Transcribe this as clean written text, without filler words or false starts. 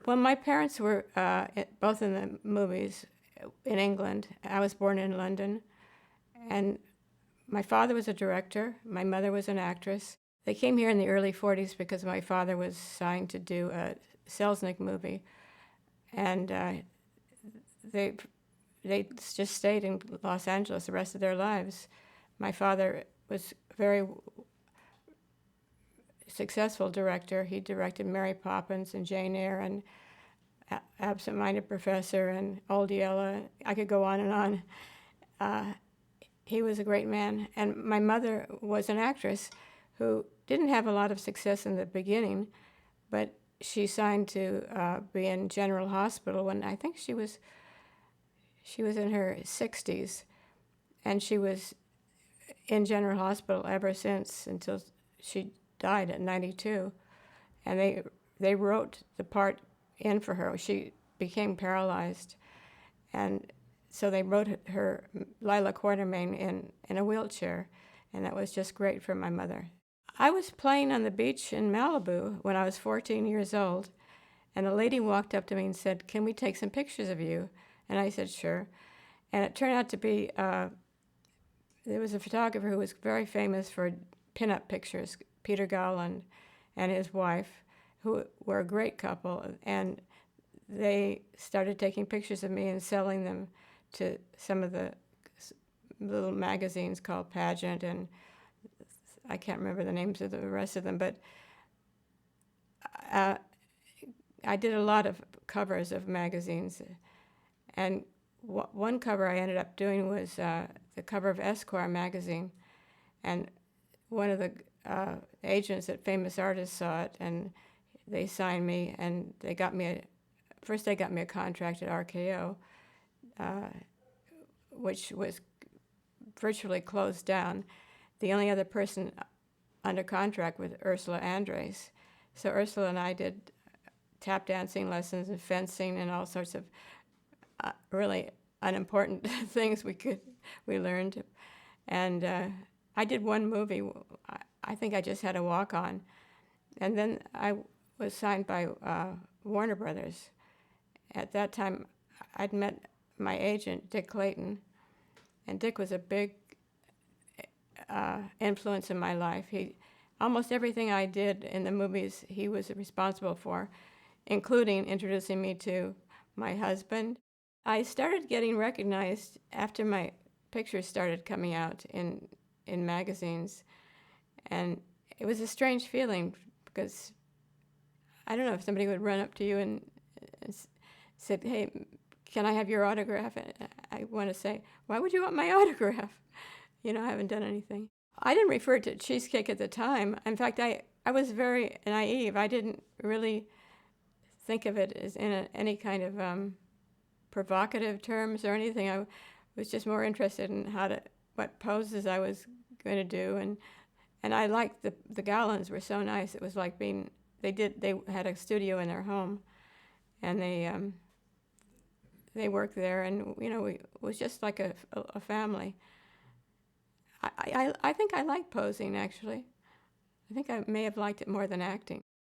Well, my parents were both in the movies in England. I was born in London, and my father was a director. My mother was an actress. They came here in the early 40s because my father was signed to do a Selznick movie, and they they just stayed in Los Angeles the rest of their lives. My father was a very successful director. He directed Mary Poppins and Jane Eyre and Absent-Minded Professor and Old Yeller. I could go on and on. He was a great man. And my mother was an actress who didn't have a lot of success in the beginning, but she signed to be in General Hospital when I think she was in her 60s, and she was in General Hospital ever since until she died at 92. And they wrote the part in for her. She became paralyzed, and so they wrote her Lila Quartermain in a wheelchair, and that was just great for my mother. I was playing on the beach in Malibu when I was 14 years old, and a lady walked up to me and said, "Can we take some pictures of you?" And I said, "Sure." And it turned out to be, there was a photographer who was very famous for pinup pictures, Peter Gowland and his wife, who were a great couple, and they started taking pictures of me and selling them to some of the little magazines called Pageant, and I can't remember the names of the rest of them, but I did a lot of covers of magazines, and one cover I ended up doing was the cover of Esquire magazine, and one of the agents at Famous Artists saw it, and they signed me, and they got me a contract at RKO, which was virtually closed down. The only other person under contract was Ursula Andress. So Ursula and I did tap dancing lessons and fencing and all sorts of really unimportant things we learned. And I did one movie. I think I just had a walk-on. And then I was signed by Warner Brothers. At that time, I'd met my agent, Dick Clayton, and Dick was a big influence in my life. Almost everything I did in the movies, he was responsible for, including introducing me to my husband. I started getting recognized after my pictures started coming out in magazines, and it was a strange feeling because I don't know if somebody would run up to you and said, "Hey, can I have your autograph?" And I want to say, "Why would you want my autograph? I haven't done anything." I didn't refer to cheesecake at the time. In fact, I was very naive. I didn't really think of it as in any kind of provocative terms or anything. I was just more interested in what poses I was going to do, and I liked the Gowlands were so nice. It was like they had a studio in their home, and they worked there, and it was just like a family. I think I like posing, actually. I think I may have liked it more than acting.